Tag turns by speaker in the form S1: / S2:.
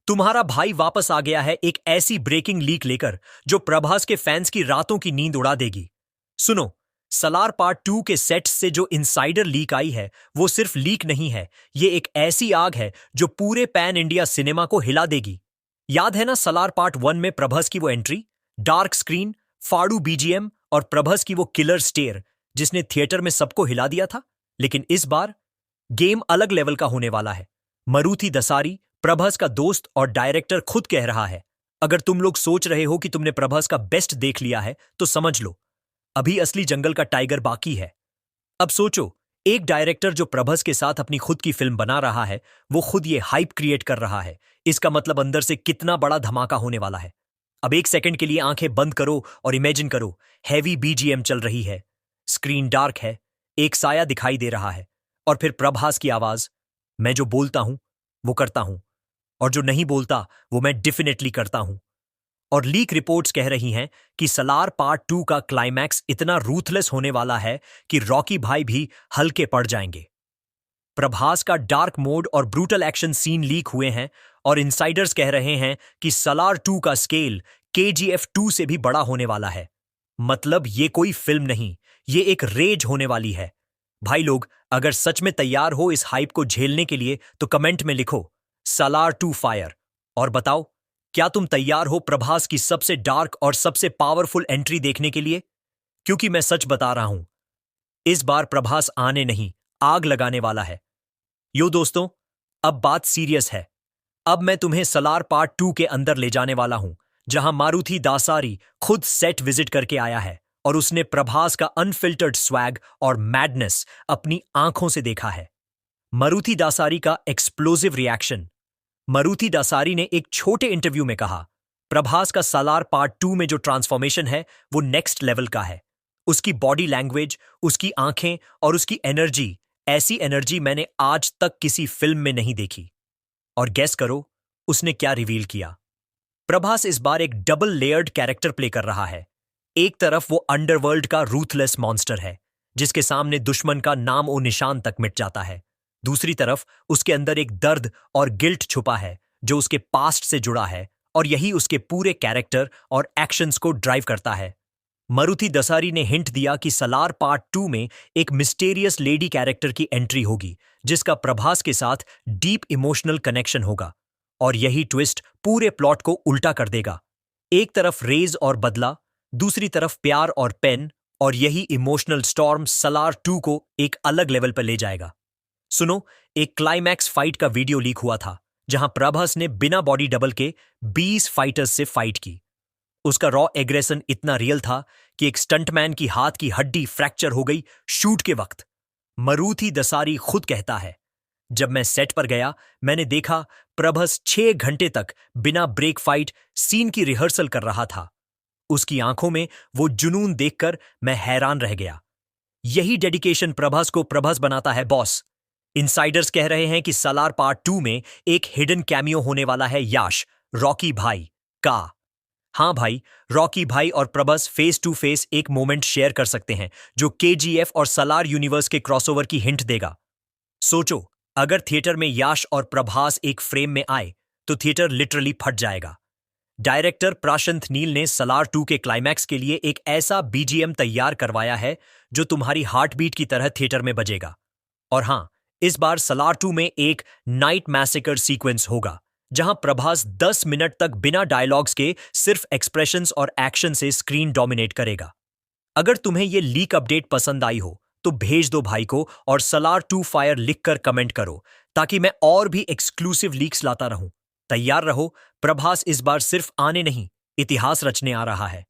S1: तुम्हारा भाई वापस आ गया है एक ऐसी ब्रेकिंग लीक लेकर जो प्रभास के फैंस की रातों की नींद उड़ा देगी। सुनो, सलार पार्ट 2 के सेट्स से जो इनसाइडर लीक आई है वो सिर्फ लीक नहीं है, ये एक ऐसी आग है जो पूरे पैन इंडिया सिनेमा को हिला देगी। याद है ना सलार पार्ट 1 में प्रभास की वो एंट्री, डार्क स्क्रीन, फाड़ू बीजीएम और प्रभास की वो किलर स्टेयर जिसने थिएटर में सबको हिला दिया था। लेकिन इस बार गेम अलग लेवल का होने वाला है। मारुति दसारी, प्रभास का दोस्त और डायरेक्टर, खुद कह रहा है, अगर तुम लोग सोच रहे हो कि तुमने प्रभास का बेस्ट देख लिया है तो समझ लो, अभी असली जंगल का टाइगर बाकी है। अब सोचो, एक डायरेक्टर जो प्रभास के साथ अपनी खुद की फिल्म बना रहा है, वो खुद ये हाइप क्रिएट कर रहा है। इसका मतलब अंदर से कितना बड़ा धमाका होने वाला है। अब एक सेकंड के लिए आंखें बंद करो और इमेजिन करो, हैवी बीजीएम चल रही है, स्क्रीन डार्क है, एक साया दिखाई दे रहा है, और फिर प्रभास की आवाज, मैं जो बोलता हूं वो करता हूं, और जो नहीं बोलता वो मैं डेफिनेटली करता हूं। और लीक रिपोर्ट्स कह रही हैं कि सलार पार्ट 2 का क्लाइमैक्स इतना रूथलेस होने वाला है कि रॉकी भाई भी हल्के पड़ जाएंगे। प्रभास का डार्क मोड और ब्रूटल एक्शन सीन लीक हुए हैं और इनसाइडर्स कह रहे हैं कि सलार 2 का स्केल केजीएफ 2 से भी बड़ा होने वाला है। मतलब ये कोई फिल्म नहीं, ये एक रेज होने वाली है। भाई लोग, अगर सच में तैयार हो इस हाइप को झेलने के लिए तो कमेंट में लिखो सलार 2 फायर, और बताओ, क्या तुम तैयार हो प्रभास की सबसे डार्क और सबसे पावरफुल एंट्री देखने के लिए? क्योंकि मैं सच बता रहा हूं, इस बार प्रभास आने नहीं, आग लगाने वाला है। यो दोस्तों, अब बात सीरियस है। अब मैं तुम्हें सलार पार्ट 2 के अंदर ले जाने वाला हूं, जहां मारुति दासारी खुद सेट विजिट करके आया है और उसने प्रभास का अनफिल्टर्ड स्वैग और मैडनेस अपनी आंखों से देखा है। मारुति दासारी का एक्सप्लोसिव रिएक्शन। मारुति दासारी ने एक छोटे इंटरव्यू में कहा, प्रभास का सालार पार्ट 2 में जो ट्रांसफॉर्मेशन है वो नेक्स्ट लेवल का है। उसकी बॉडी लैंग्वेज, उसकी आंखें और उसकी एनर्जी, ऐसी एनर्जी मैंने आज तक किसी फिल्म में नहीं देखी। और गेस करो उसने क्या रिवील किया? प्रभास इस बार एक डबल लेयर्ड कैरेक्टर प्ले कर रहा है। एक तरफ वो अंडरवर्ल्ड का रूथलेस मॉन्स्टर है जिसके सामने दुश्मन का नाम और निशान तक मिट जाता है। दूसरी तरफ उसके अंदर एक दर्द और गिल्ट छुपा है जो उसके पास्ट से जुड़ा है, और यही उसके पूरे कैरेक्टर और एक्शंस को ड्राइव करता है। मारुति दसारी ने हिंट दिया कि सलार पार्ट 2 में एक मिस्टीरियस लेडी कैरेक्टर की एंट्री होगी जिसका प्रभास के साथ डीप इमोशनल कनेक्शन होगा, और यही ट्विस्ट पूरे प्लॉट को उल्टा कर देगा। एक तरफ रेज और बदला, दूसरी तरफ प्यार और पेन, और यही इमोशनल स्टॉर्म सलार 2 को एक अलग लेवल पर ले जाएगा। सुनो, एक क्लाइमैक्स फाइट का वीडियो लीक हुआ था जहां प्रभास ने बिना बॉडी डबल के 20 फाइटर्स से फाइट की। उसका रॉ एग्रेशन इतना रियल था कि एक स्टंटमैन की हाथ की हड्डी फ्रैक्चर हो गई शूट के वक्त। मारुति दसारी खुद कहता है, जब मैं सेट पर गया मैंने देखा प्रभास 6 घंटे तक बिना ब्रेक फाइट सीन की रिहर्सल कर रहा था। उसकी आंखों में वो जुनून देखकर मैं हैरान रह गया। यही डेडिकेशन प्रभास को प्रभास बनाता है बॉस। इनसाइडर्स कह रहे हैं कि सलार पार्ट 2 में एक हिडन कैमियो होने वाला है याश, रॉकी भाई का। हाँ भाई, रॉकी भाई और प्रभास फेस टू फेस एक मोमेंट शेयर कर सकते हैं जो केजीएफ और सलार यूनिवर्स के क्रॉसओवर की हिंट देगा। सोचो, अगर थिएटर में याश और प्रभास एक फ्रेम में आए तो थिएटर लिटरली फट जाएगा। डायरेक्टर प्राशंत नील ने सलार 2 के क्लाइमैक्स के लिए एक ऐसा बीजीएम तैयार करवाया है जो तुम्हारी हार्ट बीट की तरह थिएटर में बजेगा। और हाँ, इस बार सलार 2 में एक नाइट मैसेकर सीक्वेंस होगा जहां प्रभास 10 मिनट तक बिना डायलॉग्स के सिर्फ एक्सप्रेशंस और एक्शन से स्क्रीन डोमिनेट करेगा। अगर तुम्हें यह लीक अपडेट पसंद आई हो तो भेज दो भाई को, और सलार 2 फायर लिखकर कमेंट करो ताकि मैं और भी एक्सक्लूसिव लीक्स लाता रहूं। तैयार रहो, प्रभास इस बार सिर्फ आने नहीं, इतिहास रचने आ रहा है।